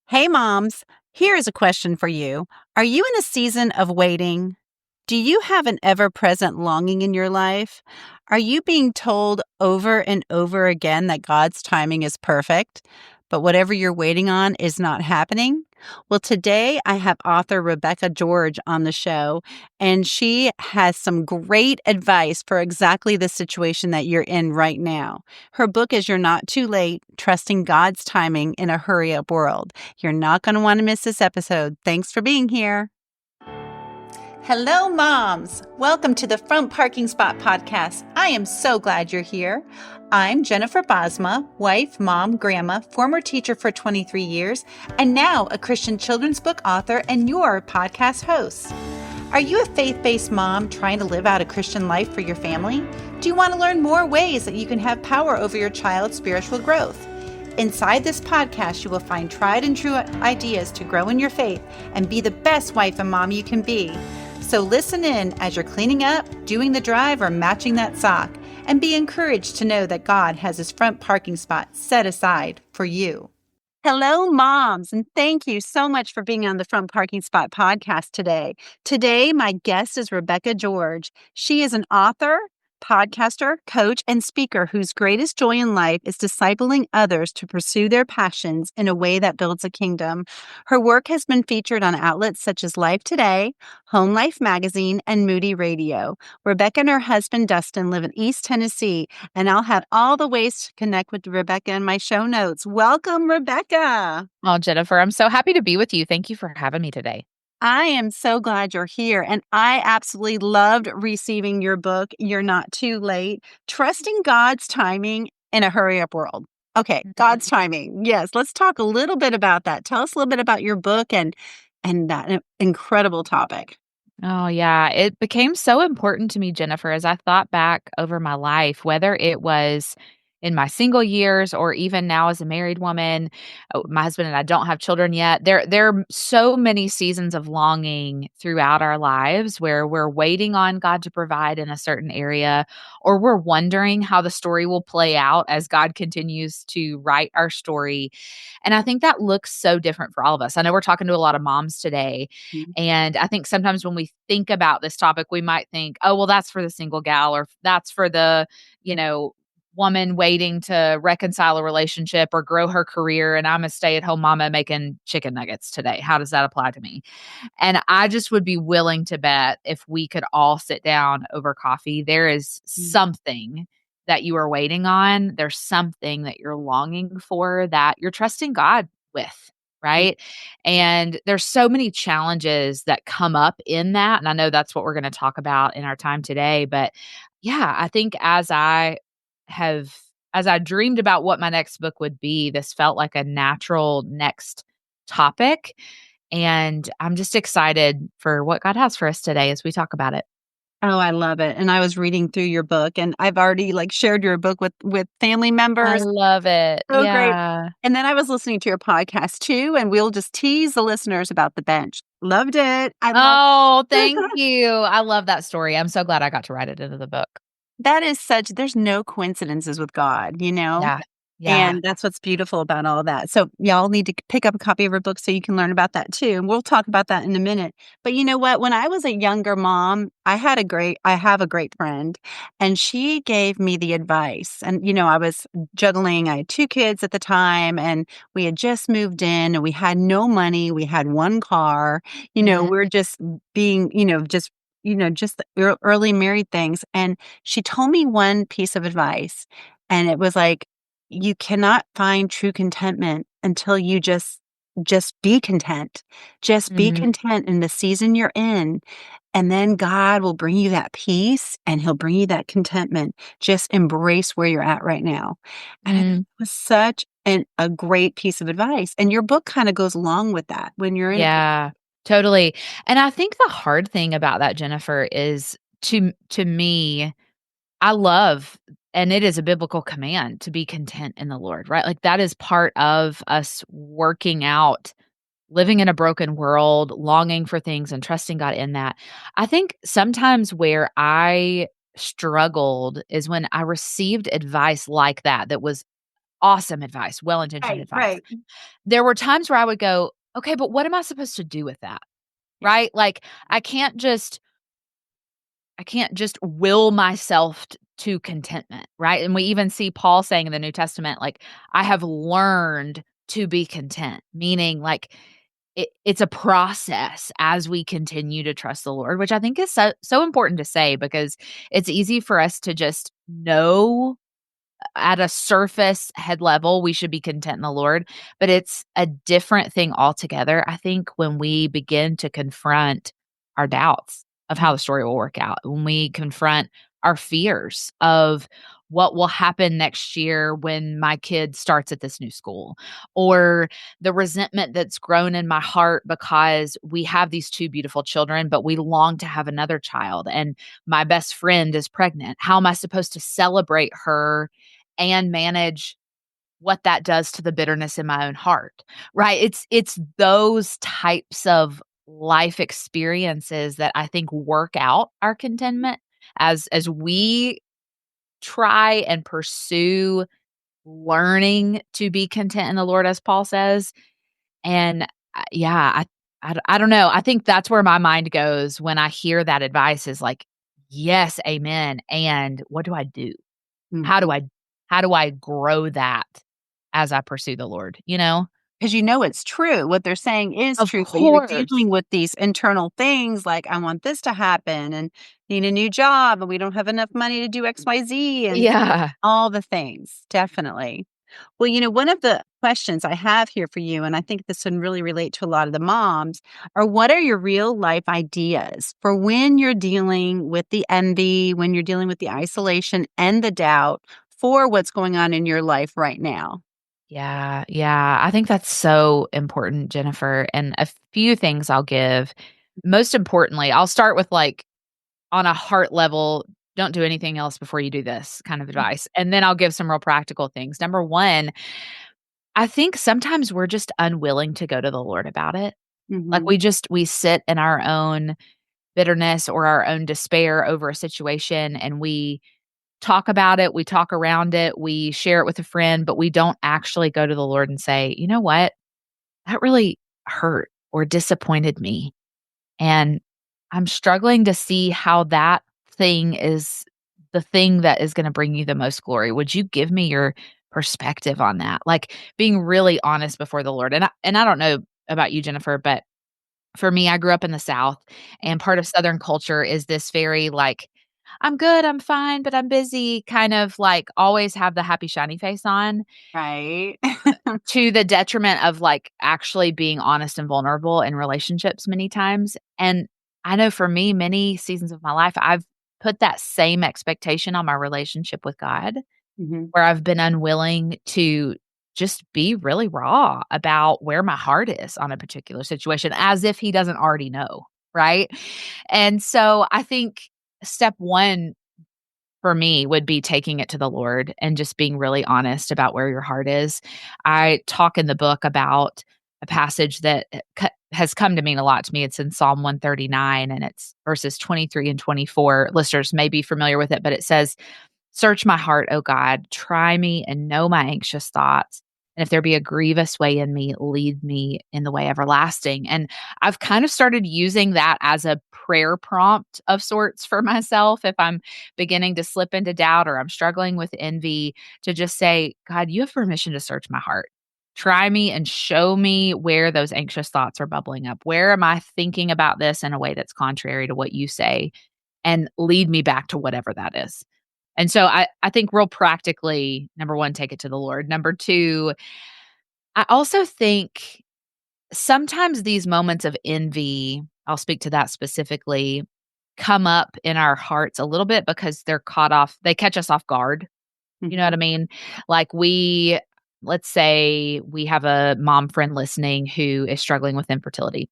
Hey, moms, here is a question for you. Are you in a season of waiting? Do you have an ever present longing in your life? Are you being told over and over again that God's timing is perfect, but whatever you're waiting on is not happening? Well, today I have author Rebecca George on the show, and she has some great advice for exactly the situation that you're in right now. Her book is You're Not Too Late, Trusting God's Timing in a Hurry Up World. You're not going to want to miss this episode. Thanks for being here. Hello, moms. Welcome to the Front Parking Spot podcast. I am so glad you're here. I'm Jennifer Bosma, wife, mom, grandma, former teacher for 23 years, and now a Christian children's book author and your podcast host. Are you a faith-based mom trying to live out a Christian life for your family? Do you want to learn more ways that you can have power over your child's spiritual growth? Inside this podcast, you will find tried and true ideas to grow in your faith and be the best wife and mom you can be. So listen in as you're cleaning up, doing the drive, or matching that sock, and be encouraged to know that God has his front parking spot set aside for you. Hello, moms, and thank you so much for being on the Front Parking Spot podcast today. Today, my guest is Rebecca George. She is an author, podcaster, coach, and speaker whose greatest joy in life is discipling others to pursue their passions in a way that builds a kingdom. Her work has been featured on outlets such as Life Today, Home Life Magazine, and Moody Radio. Rebecca and her husband, Dustin, live in East Tennessee, and I'll have all the ways to connect with Rebecca in my show notes. Welcome, Rebecca. Oh, Jennifer, I'm so happy to be with you. Thank you for having me today. I am so glad you're here, and I absolutely loved receiving your book, You're Not Too Late, Trusting God's Timing in a Hurry Up World. Okay, God's timing. Yes, let's talk a little bit about that. Tell us a little bit about your book and that incredible topic. Oh, yeah. It became so important to me, Jennifer, as I thought back over my life, whether it was in my single years or even now as a married woman. My husband and I don't have children yet. There are so many seasons of longing throughout our lives where we're waiting on God to provide in a certain area, or we're wondering how the story will play out as God continues to write our story. And I think that looks so different for all of us. I know we're talking to a lot of moms today, Mhm. and I think sometimes when we think about this topic, we might think, oh, well, that's for the single gal, or that's for the, woman waiting to reconcile a relationship or grow her career. And I'm a stay at home mama making chicken nuggets today. How does that apply to me? And I just would be willing to bet if we could all sit down over coffee, there is something that you are waiting on. There's something that you're longing for that you're trusting God with. Right. And there's so many challenges that come up in that. And I know that's what we're going to talk about in our time today. But yeah, I think as I dreamed about what my next book would be, this felt like a natural next topic. And I'm just excited for what God has for us today as we talk about it. Oh, I love it. And I was reading through your book, and I've already shared your book with family I members. love it. Oh, great. Yeah. And then I was listening to your podcast too, and we'll just tease the listeners about the bench. Loved it. I love Oh, thank you. I love that story. I'm so glad I got to write it into the book. that is there's no coincidences with God, you know? Yeah. Yeah. And that's what's beautiful about all that. So y'all need to pick up a copy of her book so you can learn about that too. And we'll talk about that in a minute. But you know what? When I was a younger mom, I have a great friend, and she gave me the advice. And, I was juggling, I had 2 kids at the time, and we had just moved in and we had no money. We had 1 car, Mhm. we're just being, just the early married things. And she told me one piece of advice, and it was like, you cannot find true contentment until you just be content. Just be Mhm. content in the season you're in, and then God will bring you that peace and he'll bring you that contentment. Just embrace where you're at right now. And I think Mm. it was such a great piece of advice. And your book kind of goes along with that when you're in a Yeah, totally. And I think the hard thing about that, Jennifer, is to me, I love, and it is a biblical command to be content in the Lord, right? Like that is part of us working out, living in a broken world, longing for things and trusting God in that. I think sometimes where I struggled is when I received advice like that was awesome advice, well-intentioned Right, advice. right. There were times where I would go, "Okay, but what am I supposed to do with that?" Yeah. Right? Like, I can't just will myself to contentment, right? And we even see Paul saying in the New Testament, like, "I have learned to be content," meaning, like, it's a process as we continue to trust the Lord, which I think is so important to say because it's easy for us to just know at a surface head level, we should be content in the Lord, but it's a different thing altogether, I think, when we begin to confront our doubts of how Mhm. the story will work out, when we confront our fears of what will happen next year when my kid starts at this new school, or the resentment that's grown in my heart because we have these two beautiful children, but we long to have another child. And my best friend is pregnant. How am I supposed to celebrate her and manage what that does to the bitterness in my own heart, right? It's those types of life experiences that I think work out our contentment as we try and pursue learning to be content in the Lord, as Paul says. And, yeah, I don't know. I think that's where my mind goes when I hear that advice is like, "Yes, amen, and what do I do?" How do Mhm. I how do I grow that as I pursue the Lord, you know? 'Cause you know it's true, what they're saying is Of true, but you're course. dealing with these internal things like, "I want this to happen," and "Need a new job," and "We don't have enough money to do XYZ," and Yeah. all the things, definitely. Well, one of the questions I have here for you, and I think this can really relate to a lot of the moms, are what are your real life ideas for when you're dealing with the envy, when you're dealing with the isolation and the doubt for what's going on in your life right now? Yeah, yeah, I think that's so important, Jennifer, and a few things I'll give. Most importantly, I'll start with, like, on a heart level, don't do anything else before you do this kind of advice, and then I'll give some real practical things. Number 1, I think sometimes we're just unwilling to go to the Lord about it. Like, Mhm. we sit in our own bitterness or our own despair over a situation and we talk about it, we talk around it, we share it with a friend, but we don't actually go to the Lord and say, "You know what? That really hurt or disappointed me. And I'm struggling to see how that thing is the thing that is going to bring you the most glory. Would you give me your perspective on that?" Like being really honest before the Lord. And I don't know about you, Jennifer, but for me, I grew up in the South, and part of Southern culture is this very, like, "I'm good, I'm fine, but I'm busy," kind of, like, always have the happy, shiny face on, Right. to the detriment of, like, actually being honest and vulnerable in relationships many times, and I know for me, many seasons of my life, I've put that same expectation on my relationship with God Mhm. where I've been unwilling to just be really raw about where my heart is on a particular situation as if he doesn't already know, right? And so I think step 1 for me would be taking it to the Lord and just being really honest about where your heart is. I talk in the book about a passage that has come to mean a lot to me. It's in Psalm 139 and it's verses 23 and 24. Listeners may be familiar with it, but it says, "Search my heart, O God, try me and know my anxious thoughts. And if there be a grievous way in me, lead me in the way everlasting." And I've kind of started using that as a prayer prompt of sorts for myself if I'm beginning to slip into doubt or I'm struggling with envy, to just say, "God, you have permission to search my heart. Try me and show me where those anxious thoughts are bubbling up. Where am I thinking about this in a way that's contrary to what you say? And lead me back to whatever that is." And so I think real practically, number 1, take it to the Lord. Number 2, I also think sometimes these moments of envy, I'll speak to that specifically, come up in our hearts a little bit because they catch us off guard. You know what Mhm. I mean? Like let's say we have a mom friend listening who is struggling with infertility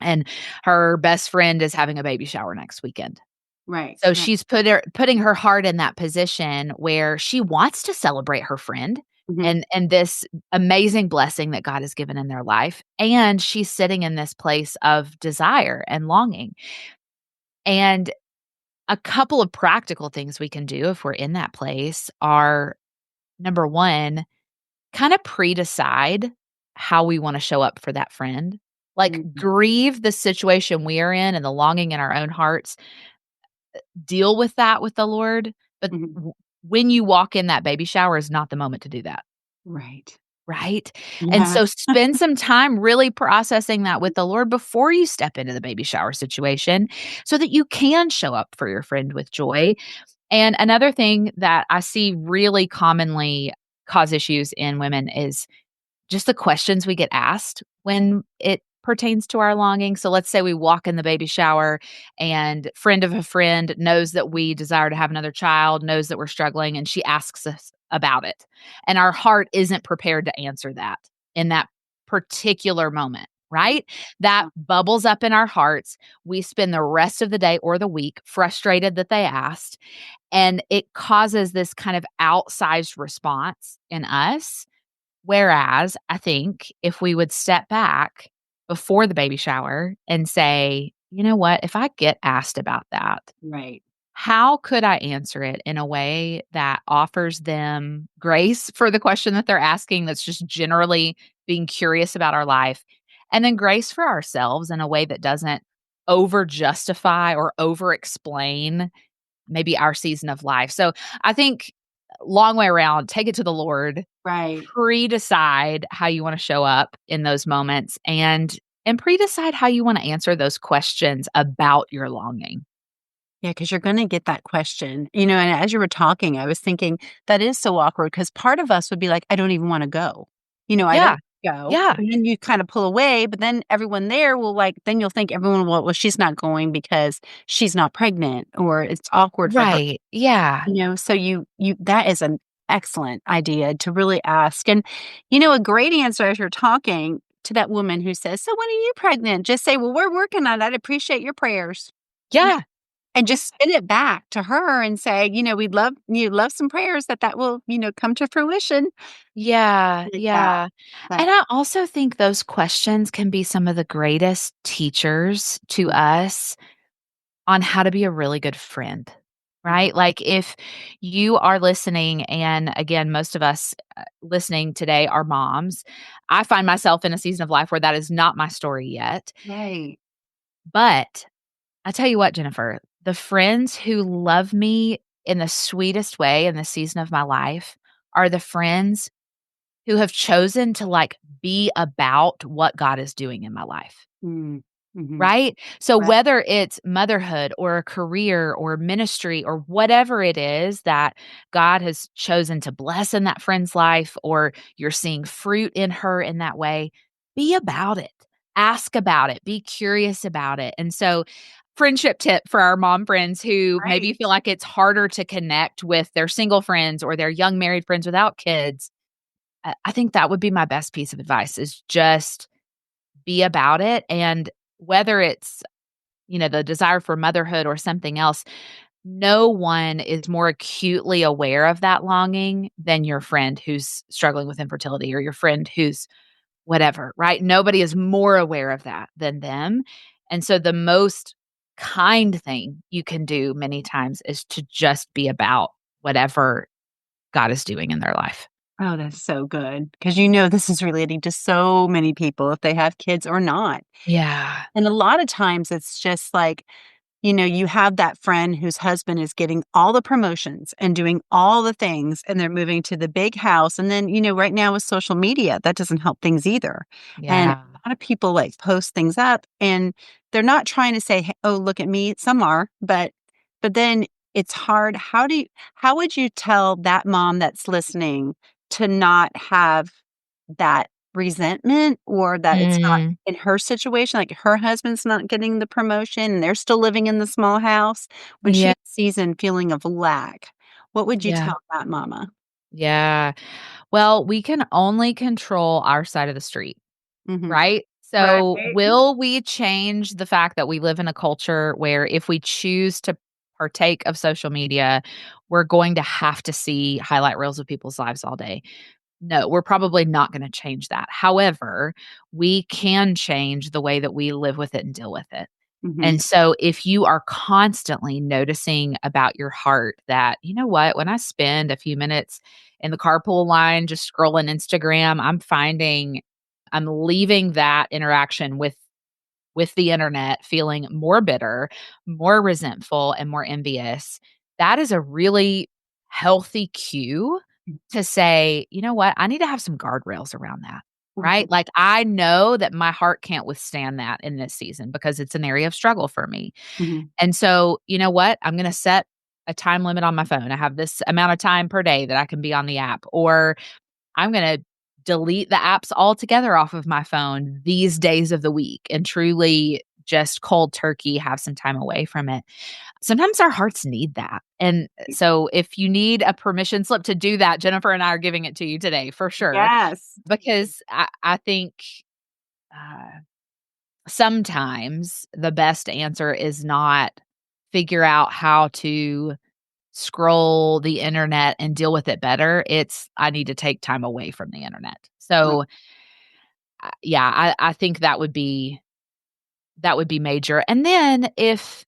and her best friend is having a baby shower next weekend. Right, So right. she's putting her heart in that position where she wants to celebrate her friend Mhm. and this amazing blessing that God has given in their life, and she's sitting in this place of desire and longing. And a couple of practical things we can do if we're in that place are, number 1, kinda pre-decide how we wanna show up for that friend. Like, Mhm, grieve the situation we are in and the longing in our own hearts, deal with that with the Lord, but mhm. when you walk in that baby shower is not the moment to do that. Right. Right? And Yeah. so spend some time really processing that with the Lord before you step into the baby shower situation so that you can show up for your friend with joy. And another thing that I see really commonly cause issues in women is just the questions we get asked when it pertains to our longing. So let's say we walk in the baby shower and friend of a friend knows that we desire to have another child, knows that we're struggling, and she asks us about it. And our heart isn't prepared to answer that in that particular moment, right? That bubbles up in our hearts. We spend the rest of the day or the week frustrated that they asked, and it causes this kind of outsized response in us. Whereas, I think if we would step back before the baby shower and say, "You know what? If I get asked about that, Right. how could I answer it in a way that offers them grace for the question that they're asking that's just generally being curious about our life, and then grace for ourselves in a way that doesn't over justify or over explain maybe our season of life?" So, I think long way around, take it to the Lord, Right. pre-decide how you wanna show up in those moments, and pre-decide how you wanna answer those questions about your longing. Yeah, because 'cause you're gonna get that question, and as you were talking, I was thinking that is so awkward. Because part of us would be like, "I don't even wanna go." I Yeah. don't go, Yeah. and then you kinda pull away, but then everyone there will, then you'll think everyone will, "Well, she's not going because she's not pregnant," or, "It's awkward for her." Right. Yeah. So you that is an excellent idea to really ask, and, a great answer as you're talking to that woman who says, "So when are you pregnant?" Just say, "Well, we're working on it. I'd appreciate your prayers." Yeah. And Yeah. just spin it back to her and say, we'd love some prayers that will, come to fruition Yeah. like that. Yeah. But And I also think those questions can be some of the greatest teachers to mm, us on how to be a really good friend, mhm, right? Like, if you are listening, and again, most of us listening today are moms. I find myself in a season of life where that is not my story yet. right. But I tell you what, Jennifer, the friends who love me in the sweetest way in the season of my life are the friends who have chosen to, like, be about what God is doing in my life. Mm, mhm, Right? So right, whether it's motherhood or a career or ministry or whatever it is that God has chosen to bless in that friend's life, or you're seeing fruit in her in that way, be about it. Ask about it. Be curious about it. And so, friendship tip for our mom friends who maybe right. feel like it's harder to connect with their single friends or their young married friends without kids. I think that would be my best piece of advice, is just be about it. And whether it's, the desire for motherhood or something else, no one is more acutely aware of that longing than your friend who's struggling with infertility, or your friend who's whatever, right? Nobody is more aware of that than them. And so the most kind thing you can do many times is to just be about whatever God is doing in their life. Oh, that's so good because this is relating to so many people if they have kids or not. Yeah. And a lot of times it's just like, you have that friend whose husband is getting all the promotions and doing all the things, and they're moving to the big house. And then, right now with social media, that doesn't help things either. And Yeah. a lot of people post things up, and they're not trying to say, "Hey, oh, look at me." Some are, but then it's hard. How would you tell that mom that's listening to not have that resentment, or that it's not Mm, in her situation, like her husband's not getting the promotion and they're still living in the small house, when she yeah. sees a feeling of lack, what would you Yeah. tell that mama? Yeah. Well, we can only control our side of the street. Mhm. Right? So, Right. will we change the fact that we live in a culture where if we choose to partake of social media, we're going to have to see highlight reels of people's lives all day? No, we're probably not gonna change that. However, we can change the way that we live with it and deal with it. Mhm. And so if you are constantly noticing about your heart that, you know what, when I spend a few minutes in the carpool line just scrolling Instagram, I'm finding I'm leaving that interaction with the internet feeling more bitter, more resentful, and more envious. That is a really healthy cue to say, you know what? I need to have some guardrails around that. Right? Mhm. Like, I know that my heart can't withstand that in this season because it's an area of struggle for me. Mhm. And so, you know what? I'm going to set a time limit on my phone. I have this amount of time per day that I can be on the app, or I'm going to delete the apps altogether off of my phone these days of the week and truly just cold turkey have some time away from it. Sometimes our hearts need that. And so if you need a permission slip to do that, Jennifer and I are giving it to you today for sure. Yes. Because I think uh, sometimes the best answer is not figure out how to scroll the internet and deal with it better. It's I need to take time away from the internet. Right. So, yeah, I think that would be major. And then if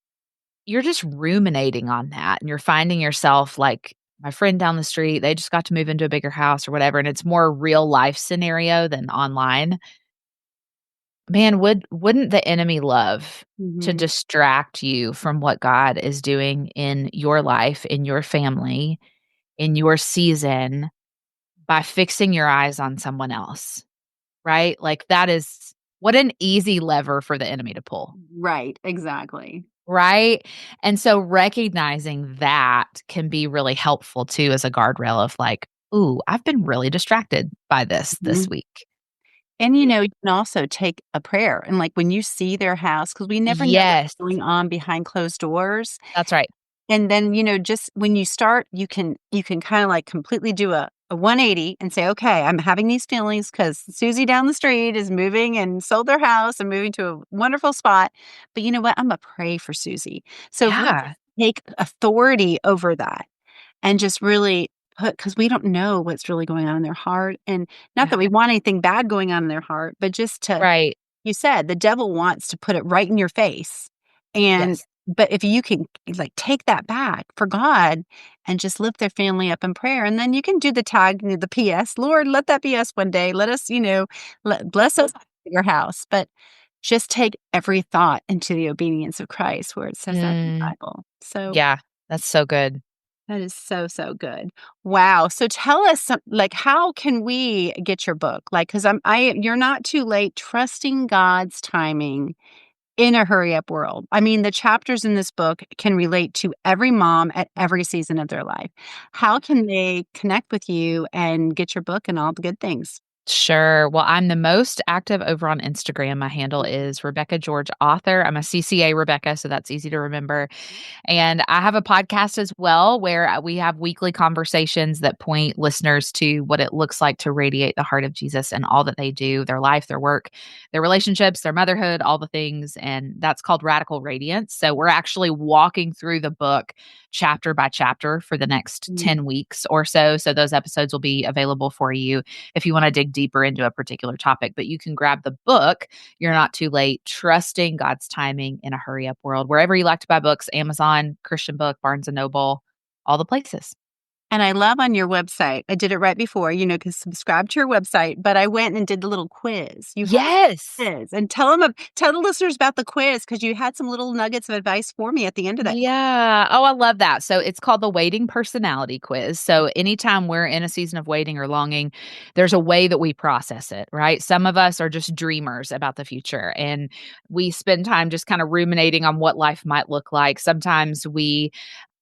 you're just ruminating on that and you're finding yourself like my friend down the street, they just got to move into a bigger house or whatever, and it's more real life scenario than online. Man, wouldn't the enemy love to Mhm. distract you from what God is doing in your life, in your family, in your season by fixing your eyes on someone else, right? Like, that is what an easy lever for the enemy to pull, Right, exactly. right? And so recognizing that can be really helpful too as a guardrail of like, "Ooh, I've been really distracted by this Mhm. week." And, you can also take a prayer and, like, when you see their house, because we never know what's Yes, going on behind closed doors. that's right. And then, just when you start, you can kinda, like, completely do a 180 and say, "Okay, I'm having these feelings because Susie down the street is moving and sold their house and moving to a wonderful spot, but you know what? Imma pray for Susie." So if we Yeah, take authority over that and just really put, because we don't know what's really going on in their heart, and not that yeah, we want anything bad going on in their heart, but just to, right. you said the devil wants to put it right in your face, and Yes. but if you can, like, take that back for God and just lift their family up in prayer, and then you can do the tag, the PS, "Lord, let that be us one day. Let us, bless us with your house." But just take every thought into the obedience of Christ where it says that in the Mm, Bible. So yeah, that's so good. that is so, so good. Wow. So tell us like, how can we get your book? Like, because you're not too late, trusting God's timing in a hurry up world. I mean, the chapters in this book can relate to every mom at every season of their life. How can they connect with you and get your book and all the good things? Sure. Well, I'm the most active over on Instagram. My handle is Rebecca George Author. I'm a CCA Rebecca, so that's easy to remember. And I have a podcast as well where we have weekly conversations that point listeners to what it looks like to radiate the heart of Jesus and all that they do, their life, their work, their relationships, their motherhood, all the things. And that's called Radical Radiance. So we're actually walking through the book chapter by chapter for the next Mm. 10 weeks or so. So those episodes will be available for you if you want to dig deeper into a particular topic. But you can grab the book, You're Not Too Late, Trusting God's Timing in a Hurry Up World, wherever you like to buy books, Amazon, Christian Book, Barnes and Noble, all the places. And I love on your website, I did it right before, because subscribe to your website, but I went and did the little quiz. You have Yes. a quiz, and tell the listeners about the quiz, because you had some little nuggets of advice for me at the end of that. Yeah. Oh, I love that. So it's called the Waiting Personality Quiz. So anytime we're in a season of waiting or longing, there's a way that we process it, right? Some of us are just dreamers about the future and we spend time just kind of ruminating on what life might look like. Sometimes we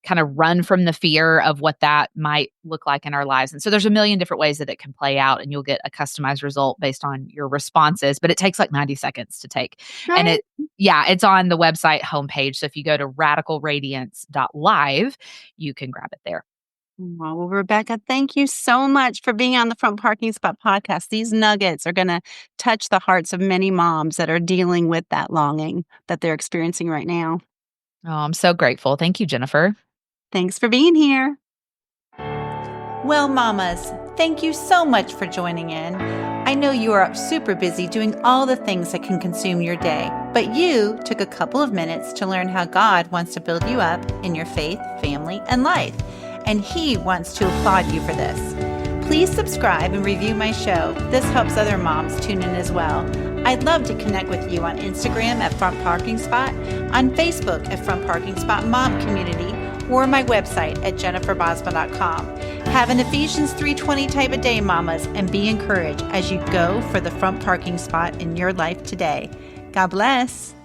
kind of run from the fear of what that might look like in our lives. And so there's a million different ways that it can play out and you'll get a customized result based on your responses, but it takes like 90 seconds to take. And Right? it's on the website homepage. So if you go to radicalradiance.live, you can grab it there. Well, Rebecca, thank you so much for being on the Front Parking Spot podcast. These nuggets are going to touch the hearts of many moms that are dealing with that longing that they're experiencing right now. Oh, I'm so grateful. Thank you, Jennifer. Thanks for being here. Well, mamas, thank you so much for joining in. I know you are super busy doing all the things that can consume your day, but you took a couple of minutes to learn how God wants to build you up in your faith, family, and life, and He wants to applaud you for this. Please subscribe and review my show. This helps other moms tune in as well. I'd love to connect with you on Instagram at Front Parking Spot, on Facebook at Front Parking Spot Mom Community, or my website at jenniferbosma.com. Have an Ephesians 3:20 type of day, mamas, and be encouraged as you go for the front parking spot in your life today. God bless.